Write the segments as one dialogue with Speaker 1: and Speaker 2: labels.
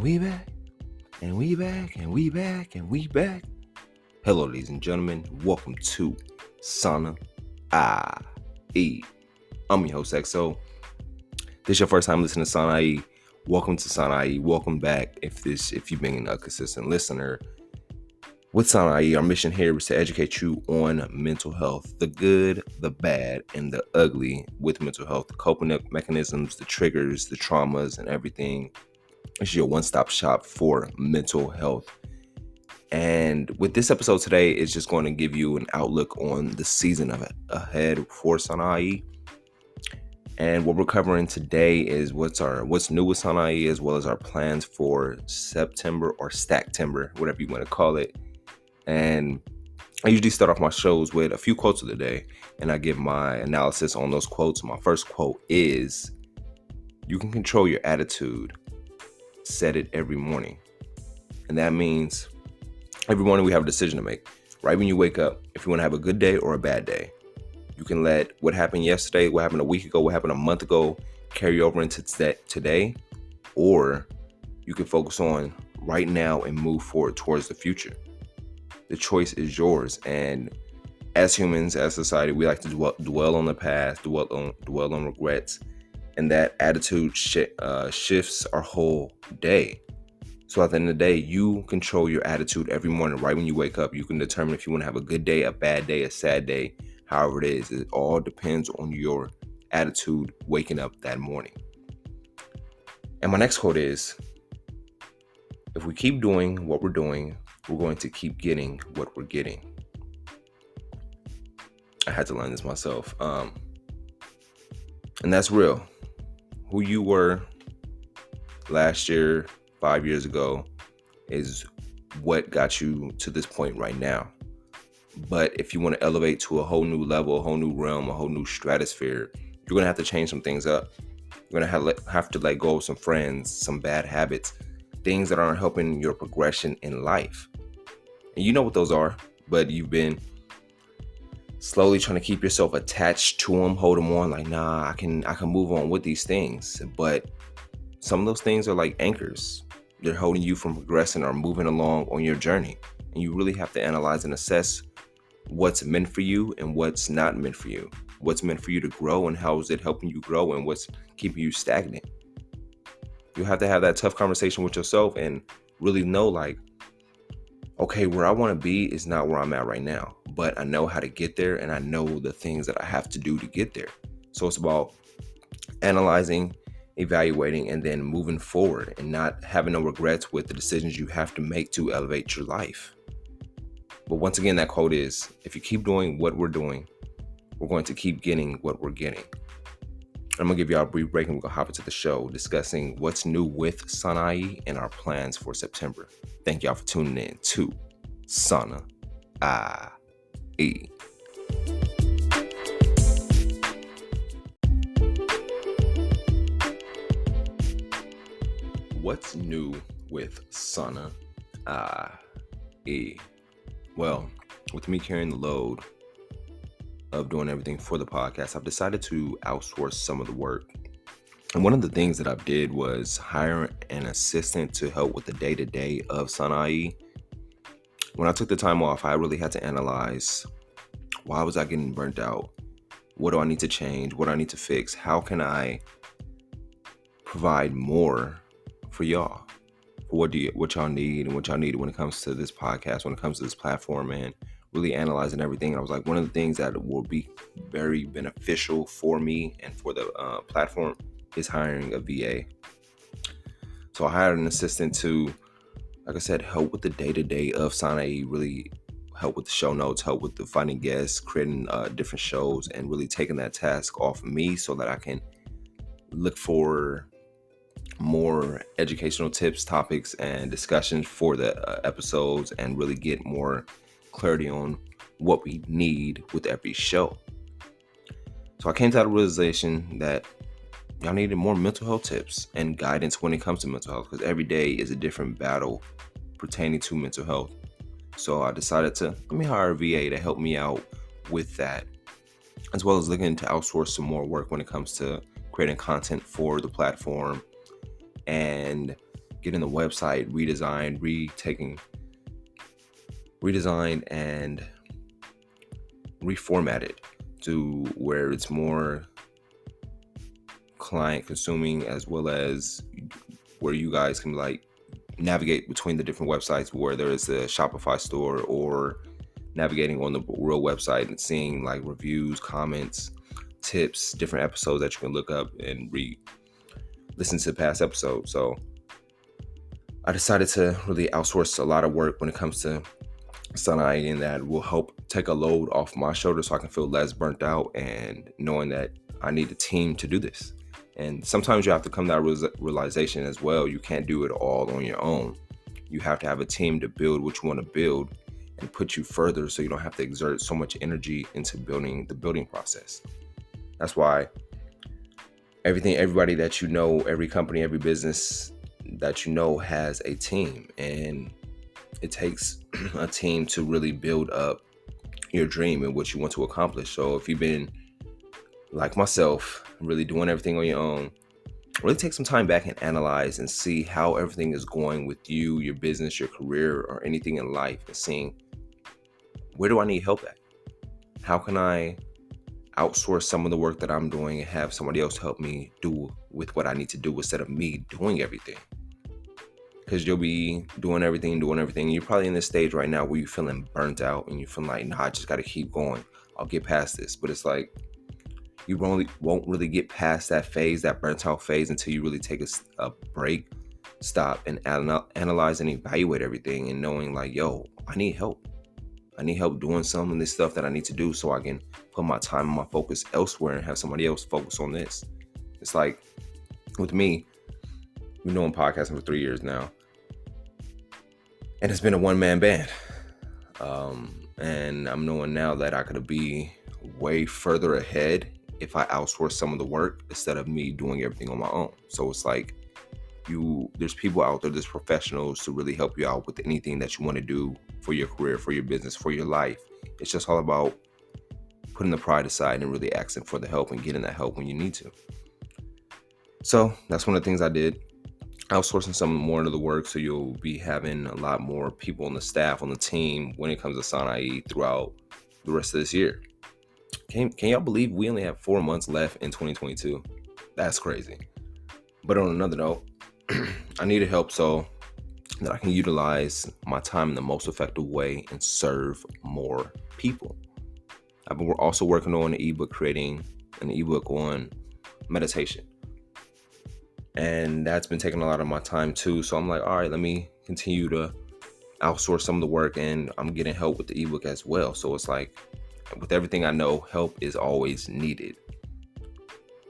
Speaker 1: we back, and we back, and we back, and we back. Hello, ladies and gentlemen. Welcome to SAUNAIE I. I'm your host, XO. This is your first time listening to SAUNAIE I. Welcome to SAUNAIE I. Welcome back if you've been a consistent listener. With SAUNAIE I, our mission here is to educate you on mental health, the good, the bad, and the ugly with mental health, the coping mechanisms, the triggers, the traumas, and everything. This is your one-stop shop for mental health. And with this episode today, it's just going to give you an outlook on the season ahead for SAUNAIE I. And what we're covering today is what's new with SAUNAIE I, as well as our plans for September or Stacktember, whatever you want to call it. And I usually start off my shows with a few quotes of the day, and I give my analysis on those quotes. My first quote is, "You can control your attitude. Set it every morning." And that means every morning we have a decision to make. Right when you wake up, if you want to have a good day or a bad day, you can let what happened yesterday, what happened a week ago, what happened a month ago carry over into today, or you can focus on right now and move forward towards the future. The choice is yours. And as humans, as society, we like to dwell on the past, dwell on regrets, and that attitude shifts our whole day. So at the end of the day, you control your attitude every morning. Right when you wake up, you can determine if you want to have a good day, a bad day, a sad day, however it is. It all depends on your attitude waking up that morning. And my next quote is, "If we keep doing what we're doing, we're going to keep getting what we're getting." I had to learn this myself. And that's real. Who you were last year, 5 years ago, is what got you to this point right now. But if you want to elevate to a whole new level, a whole new realm, a whole new stratosphere, you're going to have to change some things up. You're going to have to let go of some friends, some bad habits, things that aren't helping your progression in life. And you know what those are, but you've been slowly trying to keep yourself attached to them, hold them on, like, nah, I can move on with these things. But some of those things are like anchors. They're holding you from progressing or moving along on your journey. And you really have to analyze and assess what's meant for you and what's not meant for you. What's meant for you to grow and how is it helping you grow, and what's keeping you stagnant. You have to have that tough conversation with yourself and really know, like, okay, where I want to be is not where I'm at right now, but I know how to get there, and I know the things that I have to do to get there. So it's about analyzing, evaluating, and then moving forward and not having no regrets with the decisions you have to make to elevate your life. But once again, that quote is, if you keep doing what we're doing, we're going to keep getting what we're getting. I'm going to give y'all a brief break, and we're going to hop into the show discussing what's new with SAUNAIE and our plans for September. Thank y'all for tuning in to SAUNAIE I. What's new with SAUNAIE I? Well, with me carrying the load of doing everything for the podcast, I've decided to outsource some of the work. And one of the things that I did was hire an assistant to help with the day-to-day of SAUNAIE I. When I took the time off, I really had to analyze, why was I getting burnt out? What do I need to change? What do I need to fix? How can I provide more for y'all? For what y'all need and what y'all need when it comes to this podcast, when it comes to this platform, and really analyzing everything. And I was like, one of the things that will be very beneficial for me and for the platform is hiring a VA. So I hired an assistant to, like I said, help with the day-to-day of SAUNAIE I, really help with the show notes, help with the finding guests, creating different shows, and really taking that task off of me so that I can look for more educational tips, topics, and discussions for the episodes, and really get more clarity on what we need with every show. So I came to that realization that y'all needed more mental health tips and guidance when it comes to mental health, because every day is a different battle pertaining to mental health. So I decided to let me hire a VA to help me out with that, as well as looking to outsource some more work when it comes to creating content for the platform and getting the website redesigned and reformatted to where it's more client consuming, as well as where you guys can like navigate between the different websites, where there is a Shopify store, or navigating on the real website and seeing like reviews, comments, tips, different episodes that you can look up and listen to past episodes. So I decided to really outsource a lot of work when it comes to SAUNAIE, and that will help take a load off my shoulders so I can feel less burnt out, and knowing that I need a team to do this. And sometimes you have to come to that realization as well. You can't do it all on your own. You have to have a team to build what you want to build and put you further, so you don't have to exert so much energy into building the building process. That's why everybody that you know, every company, every business that you know has a team, and it takes a team to really build up your dream and what you want to accomplish. So if you've been like myself, really doing everything on your own, really take some time back and analyze and see how everything is going with you, your business, your career, or anything in life, and seeing, where do I need help at? How can I outsource some of the work that I'm doing and have somebody else help me do with what I need to do, instead of me doing everything? Because you'll be doing everything. You're probably in this stage right now where you're feeling burnt out and you're feeling like, nah, I just got to keep going. I'll get past this. But it's like, you won't really get past that phase, that burnt out phase, until you really take a break, stop, and analyze and evaluate everything, and knowing like, yo, I need help. I need help doing some of this stuff that I need to do, so I can put my time and my focus elsewhere and have somebody else focus on this. It's like with me, we've known podcasting for 3 years now, and it's been a one-man band. And I'm knowing now that I could be way further ahead if I outsource some of the work instead of me doing everything on my own. So it's like, there's people out there, there's professionals to really help you out with anything that you want to do for your career, for your business, for your life. It's just all about putting the pride aside and really asking for the help and getting that help when you need to. So that's one of the things I did, outsourcing some more of the work, so you'll be having a lot more people on the staff, on the team, when it comes to SAUNAIE throughout the rest of this year. Can y'all believe we only have 4 months left in 2022? That's crazy. But on another note, I needed help so that I can utilize my time in the most effective way and serve more people. I've been also working on an ebook, creating an ebook on meditation. And that's been taking a lot of my time too. So I'm like, all right, let me continue to outsource some of the work, and I'm getting help with the ebook as well. So it's like, with everything I know, help is always needed.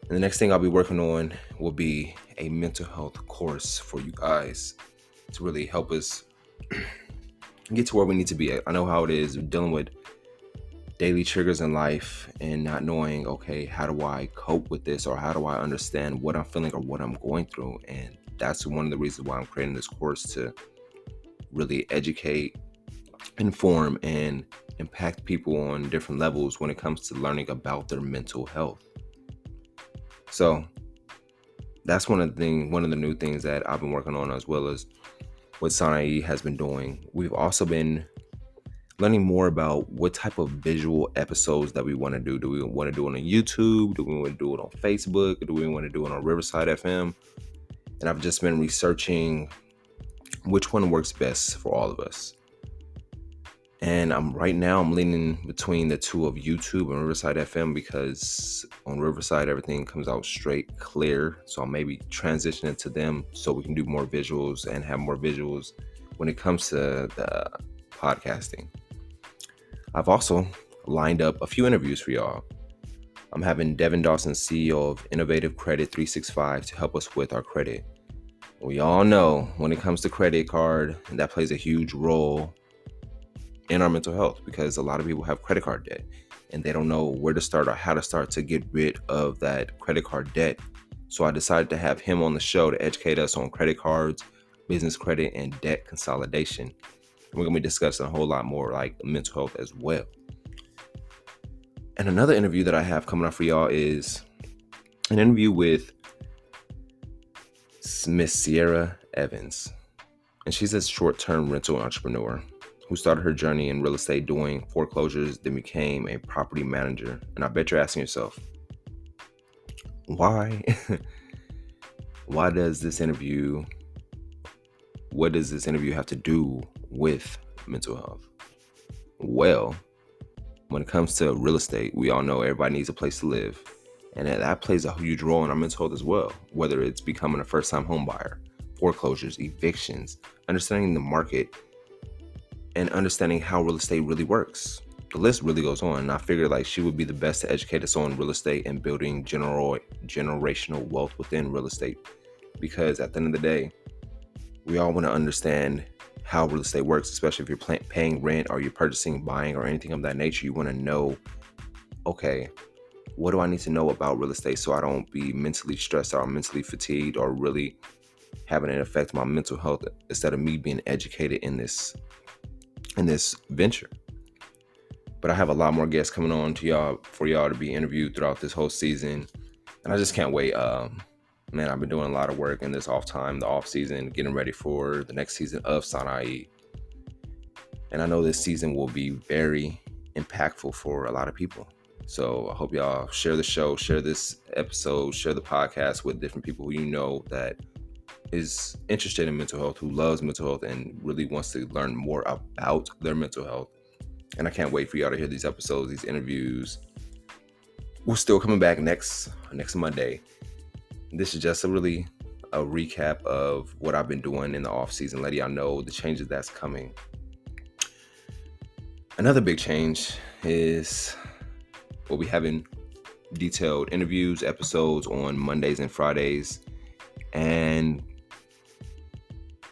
Speaker 1: And the next thing I'll be working on will be a mental health course for you guys to really help us get to where we need to be. I know how it is dealing with daily triggers in life and not knowing, okay, how do I cope with this, or how do I understand what I'm feeling or what I'm going through? And that's one of the reasons why I'm creating this course, to really educate, inform, and impact people on different levels when it comes to learning about their mental health. So that's one of the new things that I've been working on, as well as what SAUNAIE has been doing. We've also been learning more about what type of visual episodes that we want to do. Do we want to do it on YouTube? Do we want to do it on Facebook? Do we want to do it on Riverside FM? And I've just been researching which one works best for all of us. And I'm leaning between the two of YouTube and Riverside FM, because on Riverside, everything comes out straight clear. So I'll maybe transition to them so we can do more visuals and have more visuals when it comes to the podcasting. I've also lined up a few interviews for y'all. I'm having Devin Dawson, CEO of Innovative Credit 365, to help us with our credit. We all know when it comes to credit card, that plays a huge role in our mental health, because a lot of people have credit card debt and they don't know where to start or how to start to get rid of that credit card debt. So I decided to have him on the show to educate us on credit cards, business credit, and debt consolidation. And we're going to be discussing a whole lot more like mental health as well. And another interview that I have coming up for y'all is an interview with Miss Sierra Evans. And she's a short-term rental entrepreneur who started her journey in real estate doing foreclosures, then became a property manager. And I bet you're asking yourself, why? What does this interview have to do with mental health? Well, when it comes to real estate, we all know everybody needs a place to live. And that plays a huge role in our mental health as well, whether it's becoming a first-time home buyer, foreclosures, evictions, understanding the market, and understanding how real estate really works. The list really goes on, and I figured like she would be the best to educate us on real estate and building generational wealth within real estate. Because at the end of the day, we all want to understand how real estate works, especially if you're paying rent or you're purchasing, buying, or anything of that nature. You want to know, okay, what do I need to know about real estate so I don't be mentally stressed or mentally fatigued or really having it affect my mental health instead of me being educated in this venture. But I have a lot more guests coming on for y'all to be interviewed throughout this whole season, and I just can't wait. Man, I've been doing a lot of work in this the off season, getting ready for the next season of SAUNAIE I. And I know this season will be very impactful for a lot of people. So I hope y'all share the show, share this episode, share the podcast with different people who you know that is interested in mental health, who loves mental health, and really wants to learn more about their mental health. And I can't wait for y'all to hear these episodes, these interviews. We're still coming back next Monday. This is just a recap of what I've been doing in the off season, letting y'all know the changes that's coming. Another big change is we'll be having detailed interviews, episodes on Mondays and Fridays. And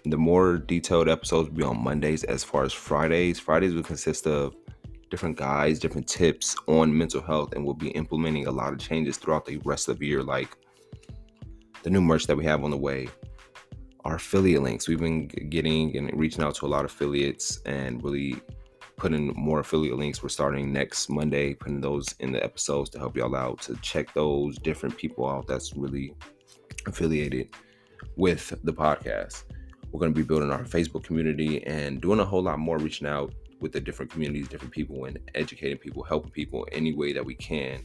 Speaker 1: the more detailed episodes will be on Mondays. As far as Fridays will consist of different guides, different tips on mental health, and we'll be implementing a lot of changes throughout the rest of the year, like the new merch that we have on the way, our affiliate links. We've been getting and reaching out to a lot of affiliates and really putting more affiliate links. We're starting next Monday, putting those in the episodes to help y'all out, to check those different people out that's really affiliated with the podcast. We're going to be building our Facebook community and doing a whole lot more, reaching out with the different communities, different people, and educating people, helping people any way that we can.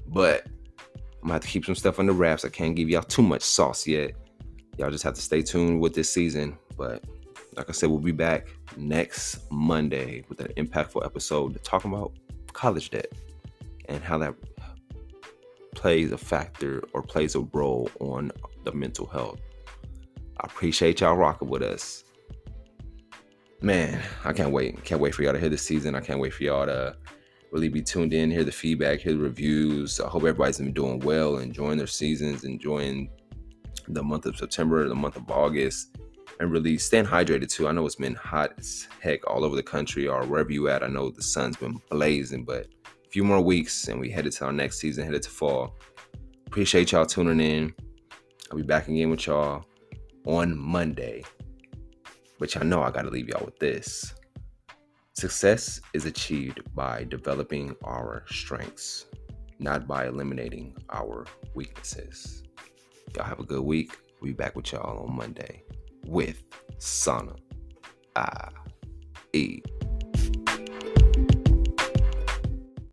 Speaker 1: But I'm going to have to keep some stuff under wraps. I can't give y'all too much sauce yet. Y'all just have to stay tuned with this season. But like I said, we'll be back next Monday with an impactful episode talking about college debt and how that plays a factor or plays a role on the mental health. I appreciate y'all rocking with us. Man, I can't wait. Can't wait for y'all to hear this season. I can't wait for y'all to really be tuned in, hear the feedback, hear the reviews. I hope everybody's been doing well, enjoying their seasons, enjoying the month of September, the month of August, and really staying hydrated too. I know it's been hot as heck all over the country or wherever you at. I know the sun's been blazing, but a few more weeks and we headed to our next season, headed to fall. Appreciate y'all tuning in. I'll be back again with y'all on Monday. But y'all know I gotta leave y'all with this. Success is achieved by developing our strengths, not by eliminating our weaknesses. Y'all have a good week. We'll be back with y'all on Monday with SAUNAIE I.